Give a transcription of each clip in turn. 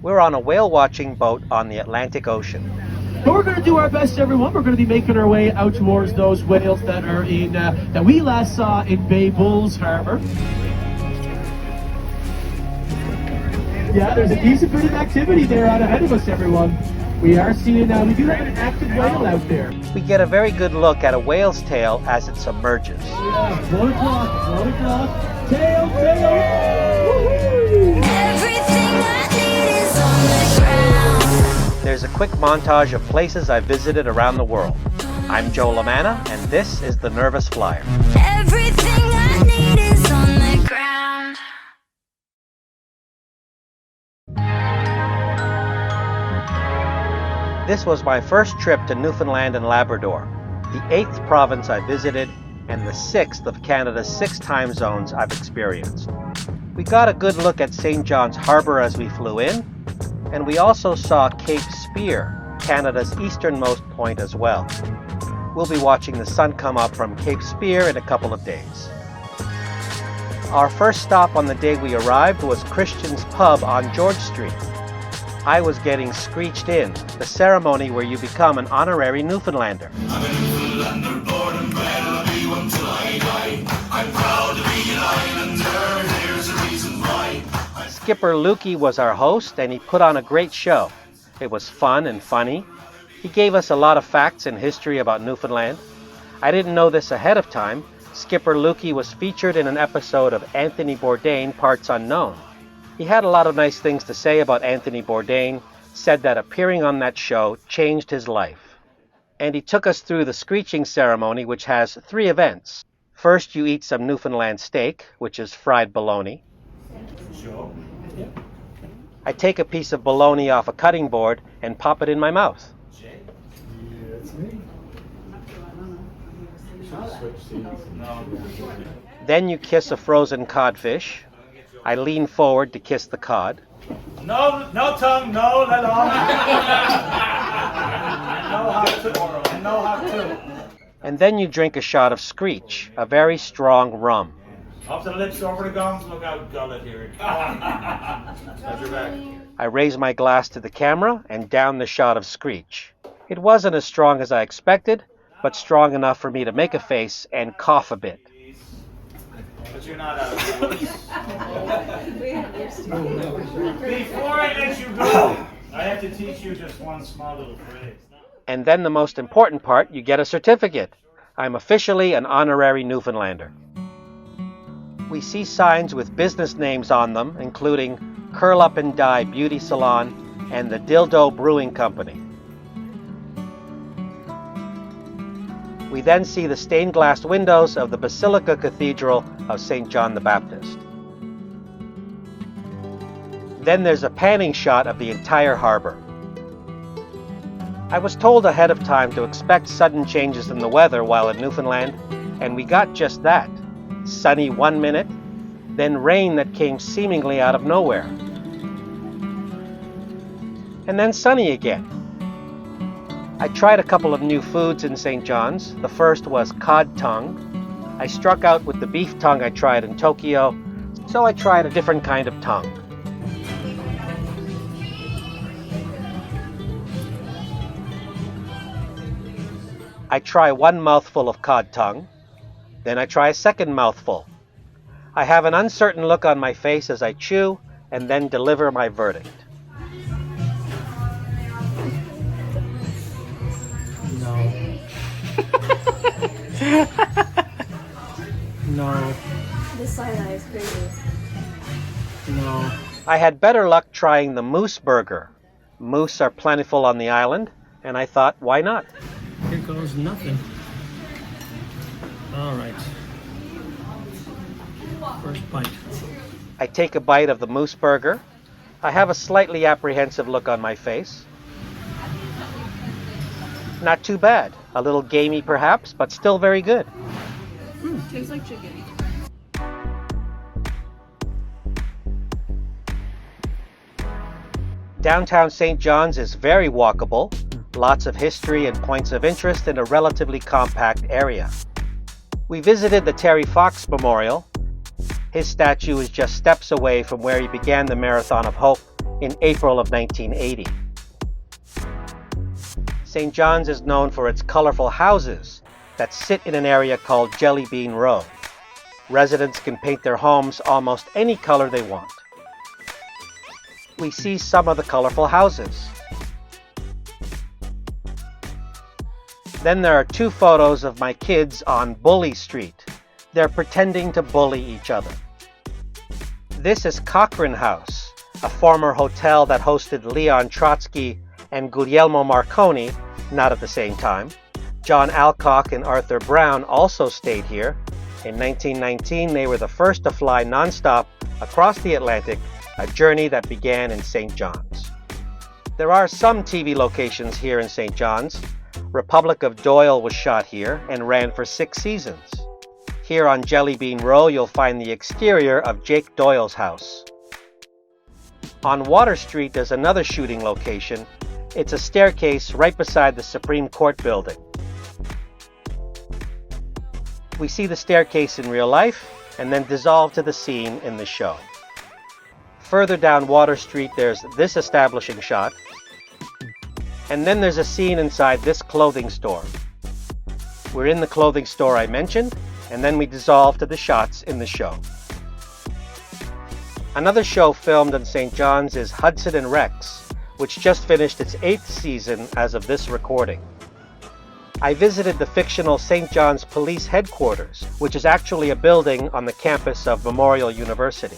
We're on a whale-watching boat on the Atlantic Ocean. But we're going to do our best, everyone. We're going to be making our way out towards those whales that are in that we last saw in Bay Bulls Harbor. Yeah, there's a decent bit of activity there out ahead of us, everyone. We are seeing, we do have an active whale out there. We get a very good look at a whale's tail as it submerges. Yeah, 1 o'clock, tail, woo-hoo! Everything I need is on the ground. There's a quick montage of places I've visited around the world. I'm Joe LaManna, and this is The Nervous Flyer. Everything I need is on the ground. This was my first trip to Newfoundland and Labrador, the 8th province I visited and the 6th of Canada's 6 time zones I've experienced. We got a good look at St. John's Harbour as we flew in, and we also saw Cape Spear, Canada's easternmost point as well. We'll be watching the sun come up from Cape Spear in a couple of days. Our first stop on the day we arrived was Christian's Pub on George Street. I was getting screeched in, the ceremony where you become an honorary Newfoundlander. I'm a Newfoundlander, born and bred, I'll be one till I die. I'm proud to be an islander, here's the reason why. Skipper Lukey was our host, and he put on a great show. It was fun and funny. He gave us a lot of facts and history about Newfoundland. I didn't know this ahead of time. Skipper Lukey was featured in an episode of Anthony Bourdain, Parts Unknown. He had a lot of nice things to say about Anthony Bourdain, said that appearing on that show changed his life. And he took us through the screeching ceremony, which has 3 events. First, you eat some Newfoundland steak, which is fried bologna. I take a piece of bologna off a cutting board and pop it in my mouth. Then you kiss a frozen codfish. I lean forward to kiss the cod. No tongue, no let on. No how to. And then you drink a shot of screech, a very strong rum. Up to the lips, over the gums, look out, gullet here. Have your back. I raise my glass to the camera and down the shot of screech. It wasn't as strong as I expected, but strong enough for me to make a face and cough a bit. But you're not out of the woods. Before I let you go, I have to teach you just one small little phrase. And then the most important part, you get a certificate. I'm officially an honorary Newfoundlander. We see signs with business names on them, including Curl Up and Dye Beauty Salon and the Dildo Brewing Company. We then see the stained glass windows of the Basilica Cathedral of St. John the Baptist. Then there's a panning shot of the entire harbor. I was told ahead of time to expect sudden changes in the weather while in Newfoundland, and we got just that. Sunny 1 minute, then rain that came seemingly out of nowhere. And then sunny again. I tried a couple of new foods in St. John's. The first was cod tongue. I struck out with the beef tongue I tried in Tokyo, so I tried a different kind of tongue. I try 1 mouthful of cod tongue, then I try a second mouthful. I have an uncertain look on my face as I chew and then deliver my verdict. No. This side eye is crazy. No. I had better luck trying the moose burger. Moose are plentiful on the island, and I thought, why not? Here goes nothing. All right. First bite. I take a bite of the moose burger. I have a slightly apprehensive look on my face. Not too bad. A little gamey perhaps, but still very good. Tastes like chicken. Downtown St. John's is very walkable, lots of history and points of interest in a relatively compact area. We visited the Terry Fox Memorial. His statue is just steps away from where he began the Marathon of Hope in April of 1980. St. John's is known for its colorful houses that sit in an area called Jelly Bean Row. Residents can paint their homes almost any color they want. We see some of the colorful houses. Then there are two photos of my kids on Bully Street. They're pretending to bully each other. This is Cochrane House, a former hotel that hosted Leon Trotsky and Guglielmo Marconi, not at the same time. John Alcock and Arthur Brown also stayed here. In 1919, they were the first to fly nonstop across the Atlantic, a journey that began in St. John's. There are some TV locations here in St. John's. Republic of Doyle was shot here and ran for 6 seasons. Here on Jelly Bean Row, you'll find the exterior of Jake Doyle's house. On Water Street, there's another shooting location. It's a staircase right beside the Supreme Court building. We see the staircase in real life and then dissolve to the scene in the show. Further down Water Street, there's this establishing shot. And then there's a scene inside this clothing store. We're in the clothing store I mentioned, and then we dissolve to the shots in the show. Another show filmed in St. John's is Hudson and Rex, which just finished its 8th season as of this recording. I visited the fictional St. John's Police Headquarters, which is actually a building on the campus of Memorial University.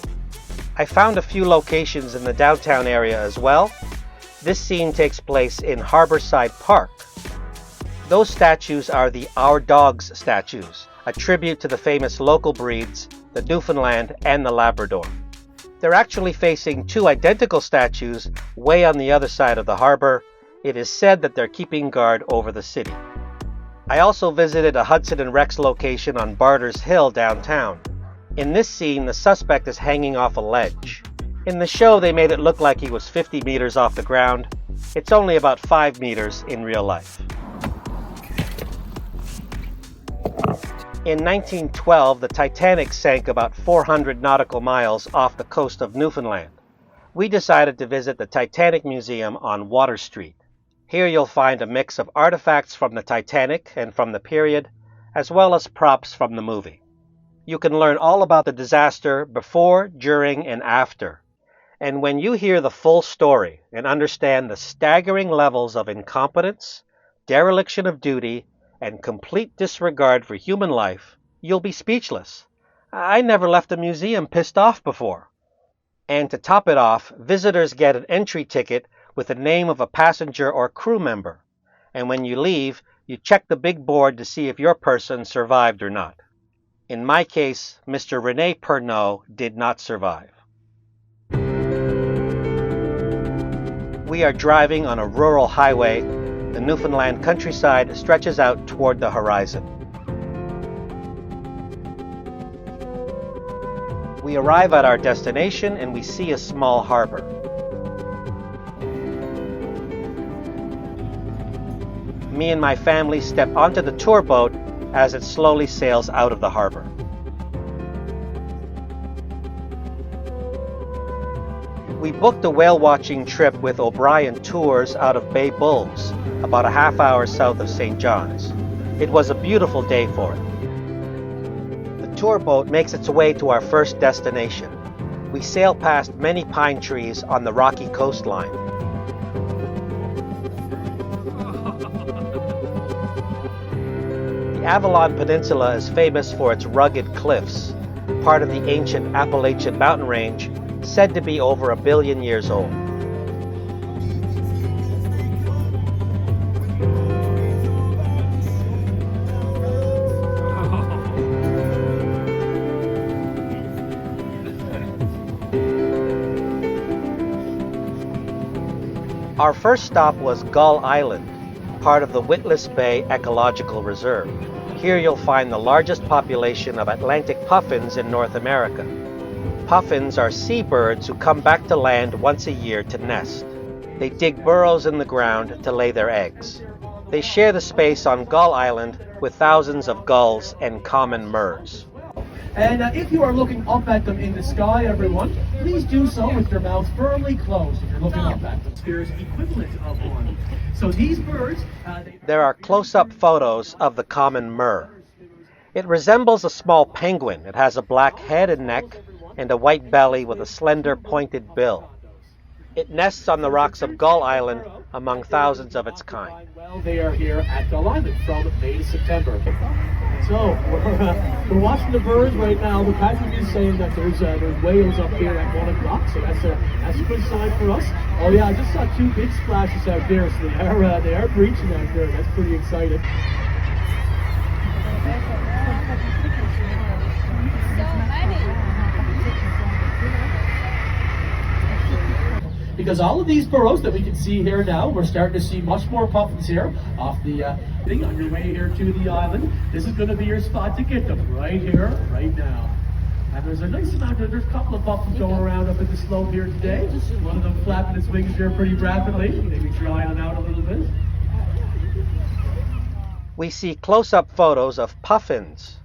I found a few locations in the downtown area as well. This scene takes place in Harborside Park. Those statues are the Our Dogs statues, a tribute to the famous local breeds, the Newfoundland and the Labrador. They're actually facing 2 identical statues way on the other side of the harbor. It is said that they're keeping guard over the city. I also visited a Hudson and Rex location on Barter's Hill downtown. In this scene, the suspect is hanging off a ledge. In the show, they made it look like he was 50 meters off the ground. It's only about 5 meters in real life. In 1912, the Titanic sank about 400 nautical miles off the coast of Newfoundland. We decided to visit the Titanic Museum on Water Street. Here you'll find a mix of artifacts from the Titanic and from the period, as well as props from the movie. You can learn all about the disaster before, during, and after. And when you hear the full story and understand the staggering levels of incompetence, dereliction of duty, and complete disregard for human life, you'll be speechless. I never left a museum pissed off before. And to top it off, visitors get an entry ticket with the name of a passenger or crew member. And when you leave, you check the big board to see if your person survived or not. In my case, Mr. René Pernod did not survive. We are driving on a rural highway. The Newfoundland countryside stretches out toward the horizon. We arrive at our destination and we see a small harbor. Me and my family step onto the tour boat as it slowly sails out of the harbor. We booked a whale-watching trip with O'Brien Tours out of Bay Bulls, about a half hour south of St. John's. It was a beautiful day for it. The tour boat makes its way to our first destination. We sail past many pine trees on the rocky coastline. The Avalon Peninsula is famous for its rugged cliffs, part of the ancient Appalachian mountain range, said to be over 1 billion years old. Our first stop was Gull Island, part of the Witless Bay Ecological Reserve. Here you'll find the largest population of Atlantic puffins in North America. Puffins are seabirds who come back to land once a year to nest. They dig burrows in the ground to lay their eggs. They share the space on Gull Island with thousands of gulls and common murres. And if you are looking up at them in the sky, everyone, please do so with your mouth firmly closed if you're looking up at them. There's equivalent of one. So these birds... There are close-up photos of the common murre. It resembles a small penguin. It has a black head and neck and a white belly with a slender pointed bill. It nests on the rocks of Gull Island among thousands of its kind. Well, they are here at Gull Island from May to September. So, we're watching the birds right now. The Patrick is saying that there's whales up here at 1 o'clock, so that's a good sign for us. Oh yeah, I just saw 2 big splashes out there, so they are breaching out there. That's pretty exciting. Because all of these burrows that we can see here now, we're starting to see much more puffins here off the thing on your way here to the island. This is going to be your spot to get them right here, right now. And there's a nice amount of, there's a couple of puffins going around up at the slope here today. One of them flapping its wings here pretty rapidly, maybe drying them out a little bit. We see close-up photos of puffins.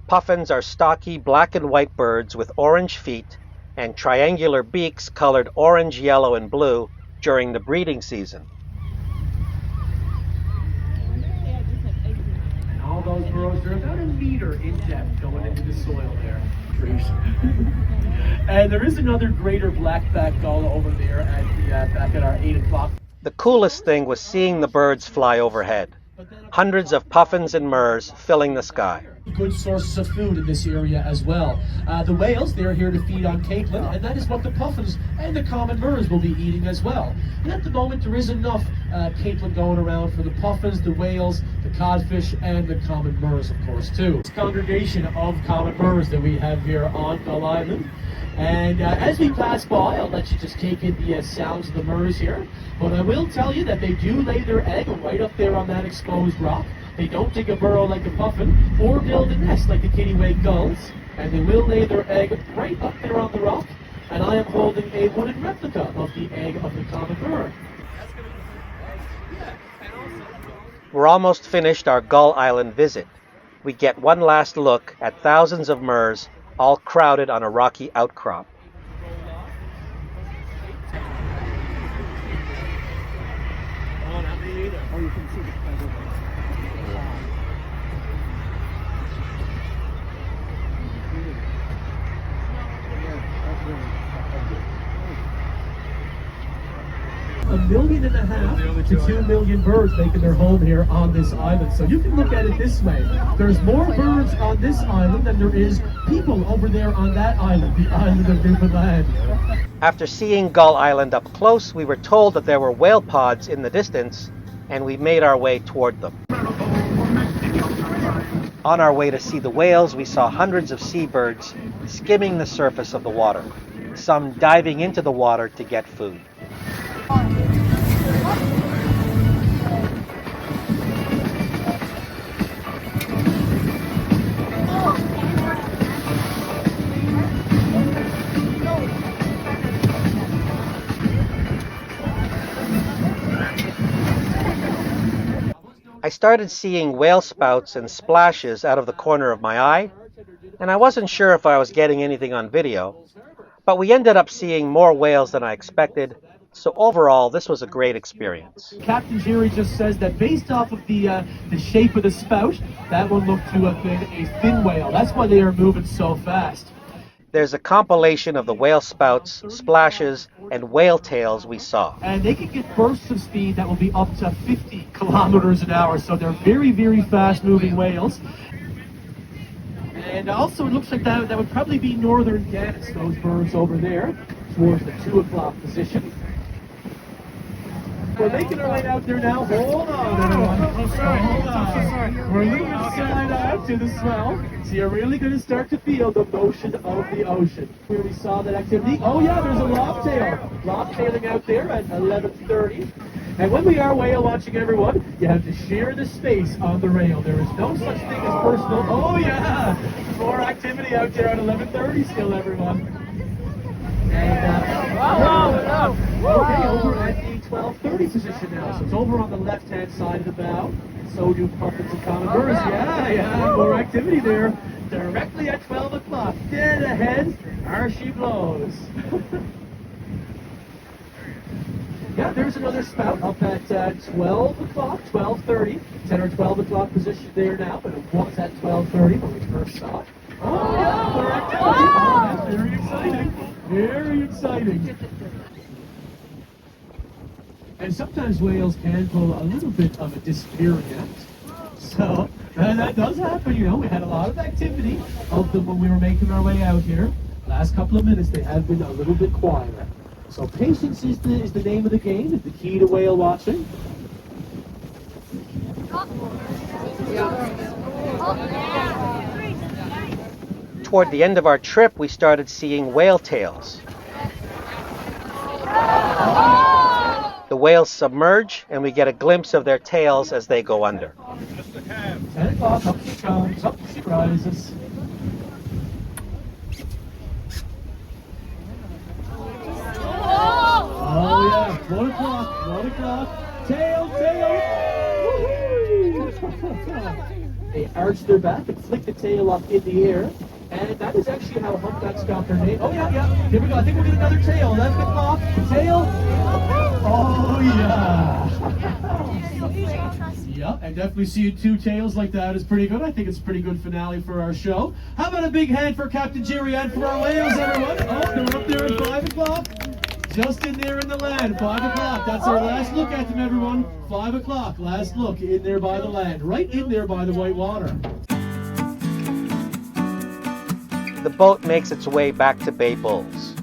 Puffins are stocky black and white birds with orange feet and triangular beaks colored orange, yellow, and blue during the breeding season. And all those burrows are about 1 meter in depth going into the soil there. And there is another greater blackback gull over there at the back at our 8 o'clock. The coolest thing was seeing the birds fly overhead. Hundreds of puffins and murres filling the sky. Good sources of food in this area as well. The whales, they're here to feed on capelin, and that is what the puffins and the common murres will be eating as well. And at the moment, there is enough capelin going around for the puffins, the whales, the codfish, and the common murres, of course, too. This congregation of common murres that we have here on Gull Island. And as we pass by, I'll let you just take in the sounds of the murres here. But I will tell you that they do lay their egg right up there on that exposed rock. They don't dig a burrow like a puffin or build a nest like the kittiwake gulls. And they will lay their egg right up there on the rock. And I am holding a wooden replica of the egg of the common murre. We're almost finished our Gull Island visit. We get one last look at thousands of murres all crowded on a rocky outcrop. $1.5 million to 2 million birds making their home here on this island. So you can look at it this way. There's more birds on this island than there is people over there on that island, the island of Newfoundland. After seeing Gull Island up close, we were told that there were whale pods in the distance, and we made our way toward them. On our way to see the whales, we saw hundreds of seabirds skimming the surface of the water, some diving into the water to get food. I started seeing whale spouts and splashes out of the corner of my eye, and I wasn't sure if I was getting anything on video, but we ended up seeing more whales than I expected, so overall this was a great experience. Captain Jerry just says that based off of the shape of the spout, that one looked to have been a fin whale. That's why they are moving so fast. There's a compilation of the whale spouts, splashes, and whale tails we saw. And they can get bursts of speed that will be up to 50 kilometers an hour, so they're very, very fast-moving whales. And also it looks like that would probably be northern Gannis, those birds over there, towards the 2 o'clock position. We're making our way out there now. Hold on, everyone. Hold on. We're a little bit side out to the swell, so you're really going to start to feel the motion of the ocean. Where we saw that activity. Oh yeah, there's a lobtail. Lobtailing out there at 11:30. And when we are whale watching, everyone, you have to share the space on the rail. There is no such thing as personal. Oh yeah, more activity out there at 11:30 still, everyone. And okay, over at the 12:30 position now. So it's over on the left-hand side of the bow. So do puffins and common birds. Yeah, more activity there. Directly at 12 o'clock, dead ahead, there she blows. Yeah, there's another spout up at 12 o'clock, 12:30. 10 or 12 o'clock position there now, but it was at 12:30 when we first saw it. Oh, yeah, more activity. Oh, that's very exciting. Very exciting. And sometimes whales can pull a little bit of a disappearance. So that does happen, you know. We had a lot of activity of them when we were making our way out here. Last couple of minutes, they have been a little bit quieter. So patience is the name of the game, is the key to whale watching. Toward the end of our trip, we started seeing whale tails. The whales submerge, and we get a glimpse of their tails as they go under. 10 o'clock, up she comes, up she rises. Oh yeah, 1 o'clock, 1 o'clock. Tail, tail. Woohoo! They arch their back and flick the tail up in the air. And that is actually how humpbacks got their name. Oh yeah. Here we go. I think we'll get another tail. 11 o'clock. Tail. Oh yeah. Yeah, and definitely seeing 2 tails like that is pretty good. I think it's a pretty good finale for our show. How about a big hand for Captain Jerry and for our whales, everyone? Oh, they're up there at 5 o'clock. Just in there in the land, 5 o'clock. That's our last look at them, everyone. 5 o'clock, last look in there by the land, right in there by the white water. The boat makes its way back to Bay Bulls.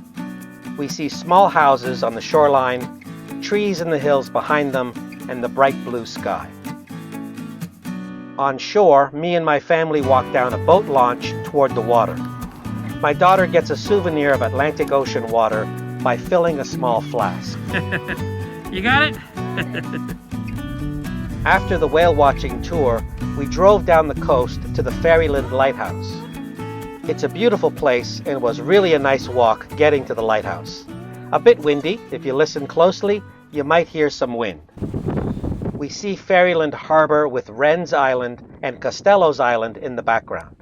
We see small houses on the shoreline, trees in the hills behind them, and the bright blue sky. On shore, me and my family walk down a boat launch toward the water. My daughter gets a souvenir of Atlantic Ocean water by filling a small flask. You got it? After the whale watching tour, we drove down the coast to the Ferryland Lighthouse. It's a beautiful place and was really a nice walk getting to the lighthouse. A bit windy. If you listen closely, you might hear some wind. We see Ferryland Harbor with Wren's Island and Costello's Island in the background.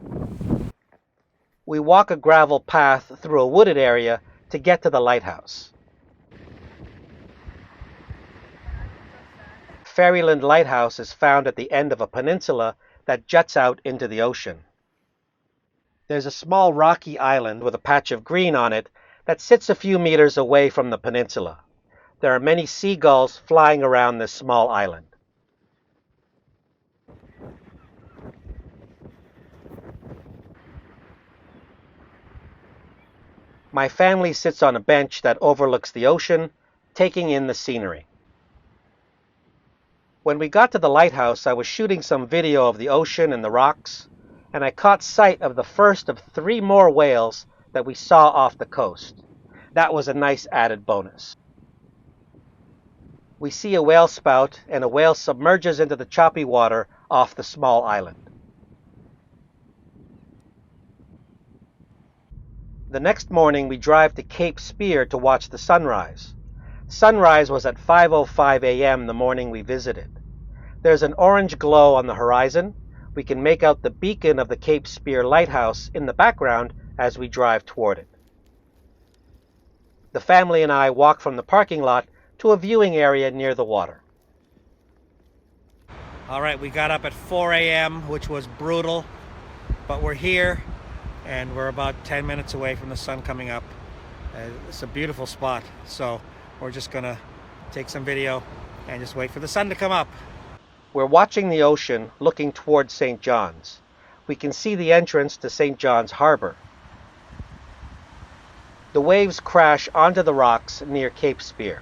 We walk a gravel path through a wooded area to get to the lighthouse. Ferryland Lighthouse is found at the end of a peninsula that juts out into the ocean. There's a small rocky island with a patch of green on it that sits a few meters away from the peninsula. There are many seagulls flying around this small island. My family sits on a bench that overlooks the ocean, taking in the scenery. When we got to the lighthouse, I was shooting some video of the ocean and the rocks, and I caught sight of the first of 3 more whales that we saw off the coast. That was a nice added bonus. We see a whale spout, and a whale submerges into the choppy water off the small island. The next morning, we drive to Cape Spear to watch the sunrise. Sunrise was at 5:05 a.m. the morning we visited. There's an orange glow on the horizon. We can make out the beacon of the Cape Spear Lighthouse in the background as we drive toward it. The family and I walk from the parking lot to a viewing area near the water. All right, we got up at 4 a.m., which was brutal, but we're here, and we're about 10 minutes away from the sun coming up. It's a beautiful spot, so we're just gonna take some video and just wait for the sun to come up. We're watching the ocean, looking towards St. John's. We can see the entrance to St. John's Harbor. The waves crash onto the rocks near Cape Spear.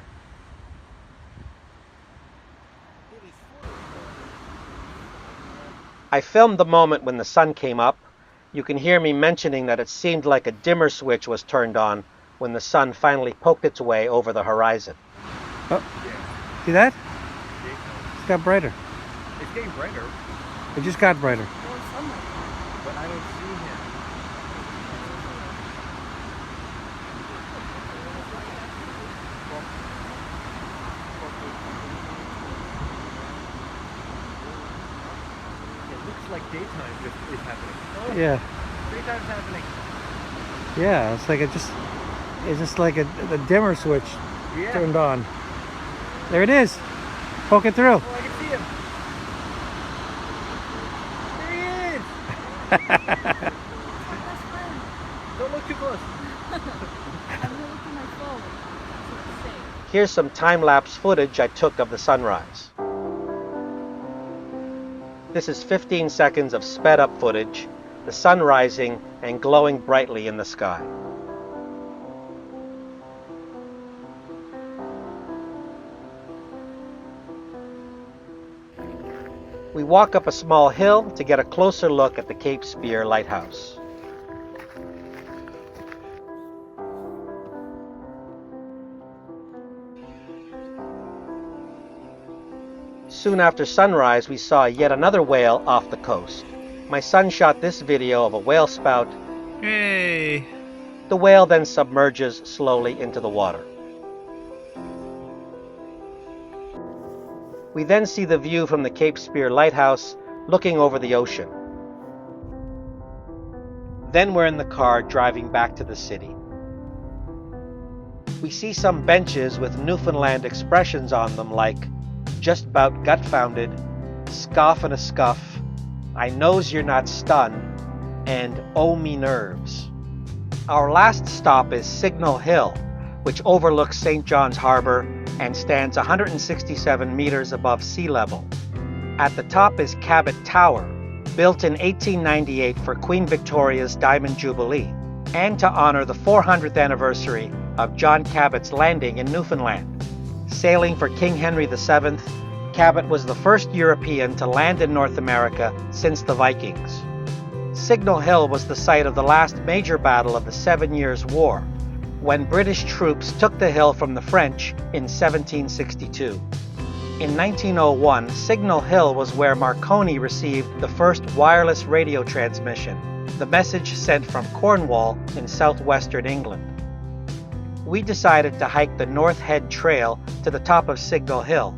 I filmed the moment when the sun came up. You can hear me mentioning that it seemed like a dimmer switch was turned on when the sun finally poked its way over the horizon. Oh, see that? It's got brighter. It's getting brighter. It just got brighter. But I don't see him. It looks like daytime is happening. Yeah. 3 times happening. Yeah, it's like it's just like the dimmer switch Yeah. turned on. There it is. Poke it through. Oh, I can see him. There he is. Don't look too close. I'm really looking at my phone. That's what it's saying. Here's some time-lapse footage I took of the sunrise. This is 15 seconds of sped-up footage, the sun rising and glowing brightly in the sky. We walk up a small hill to get a closer look at the Cape Spear Lighthouse. Soon after sunrise, we saw yet another whale off the coast. My son shot this video of a whale spout. Hey. The whale then submerges slowly into the water. We then see the view from the Cape Spear Lighthouse looking over the ocean. Then we're in the car driving back to the city. We see some benches with Newfoundland expressions on them like just about gut-founded, scoff and a scuff, I knows you're not stunned, and oh me nerves. Our last stop is Signal Hill, which overlooks St. John's Harbour and stands 167 meters above sea level. At the top is Cabot Tower, built in 1898 for Queen Victoria's Diamond Jubilee, and to honor the 400th anniversary of John Cabot's landing in Newfoundland. Sailing for King Henry VII, Cabot was the first European to land in North America since the Vikings. Signal Hill was the site of the last major battle of the 7 Years' War, when British troops took the hill from the French in 1762. In 1901, Signal Hill was where Marconi received the first wireless radio transmission, the message sent from Cornwall in southwestern England. We decided to hike the North Head Trail to the top of Signal Hill,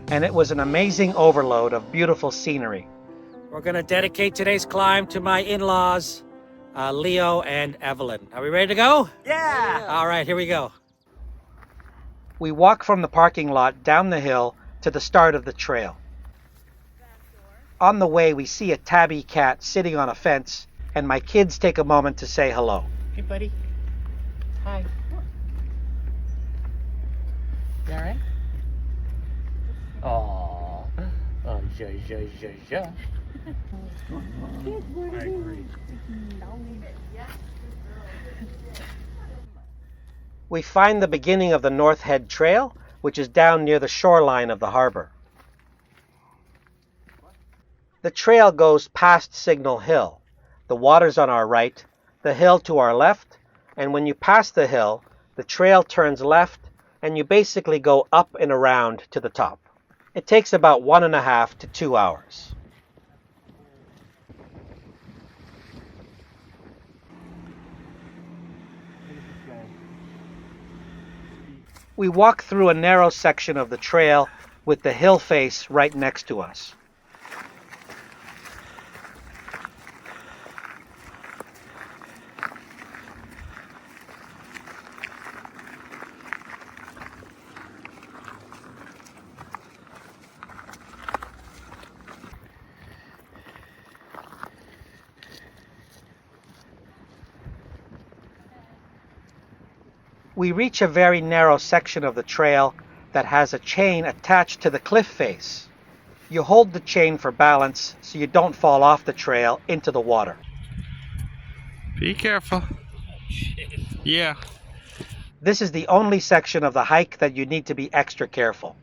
and it was an amazing overload of beautiful scenery. We're going to dedicate today's climb to my in-laws, Leo and Evelyn. Are we ready to go? Yeah. All right, here we go. We walk from the parking lot down the hill to the start of the trail. On the way, we see a tabby cat sitting on a fence, and my kids take a moment to say hello. Hey, buddy. Hi. You all right? Oh, yeah. I agree. We find the beginning of the North Head Trail, which is down near the shoreline of the harbor. The trail goes past Signal Hill. The water's on our right, the hill to our left, and when you pass the hill, the trail turns left, and you basically go up and around to the top. It takes about 1.5 to 2 hours. We walk through a narrow section of the trail with the hill face right next to us. We reach a very narrow section of the trail that has a chain attached to the cliff face. You hold the chain for balance so you don't fall off the trail into the water. Be careful. Yeah. This is the only section of the hike that you need to be extra careful.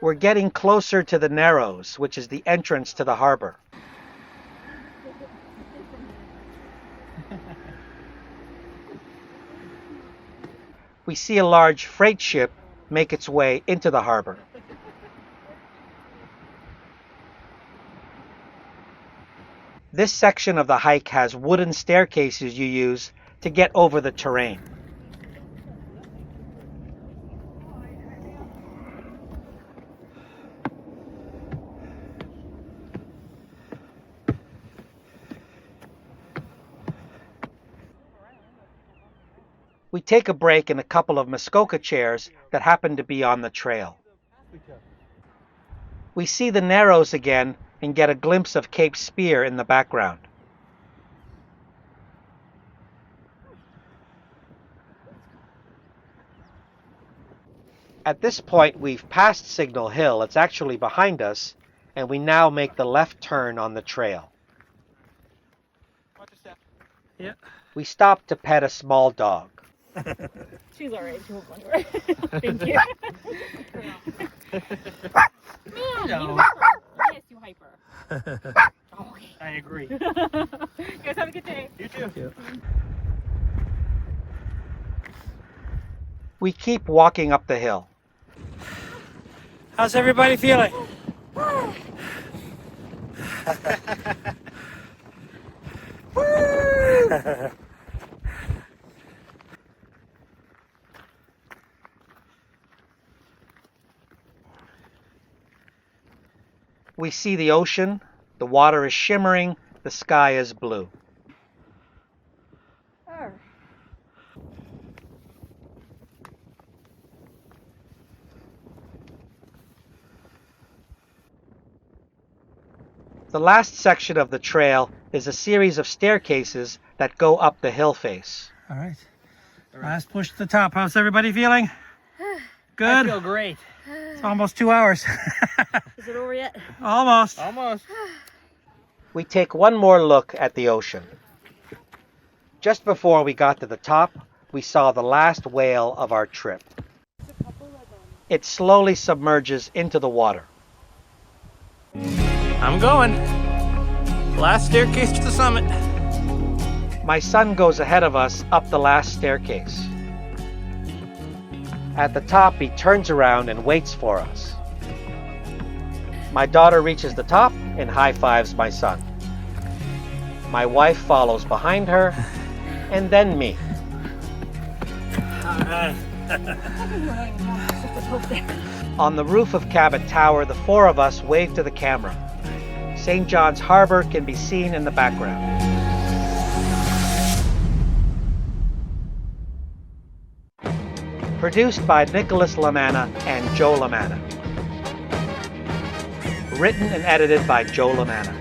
We're getting closer to the Narrows, which is the entrance to the harbor. We see a large freight ship make its way into the harbor. This section of the hike has wooden staircases you use to get over the terrain. We take a break in a couple of Muskoka chairs that happen to be on the trail. We see the Narrows again and get a glimpse of Cape Spear in the background. At this point, we've passed Signal Hill. It's actually behind us, and we now make the left turn on the trail. Yeah. We stop to pet a small dog. She's alright. She won't go anywhere. Thank you. No. Yes, you hyper. Okay. I agree. You guys have a good day. You too. We keep walking up the hill. How's everybody feeling? We see the ocean. The water is shimmering. The sky is blue. The last section of the trail is a series of staircases that go up the hill face. All right. Last push to the top. How's everybody feeling? Good? I feel great. It's almost 2 hours. Is it over yet? Almost. Almost. We take one more look at the ocean. Just before we got to the top, we saw the last whale of our trip. It slowly submerges into the water. I'm going. Last staircase to the summit. My son goes ahead of us up the last staircase. At the top, he turns around and waits for us. My daughter reaches the top and high-fives my son. My wife follows behind her, and then me. All right. On the roof of Cabot Tower, the four of us wave to the camera. St. John's Harbor can be seen in the background. Produced by Nicholas Lamanna and Joe Lamanna. Written and edited by Joe Lamanna.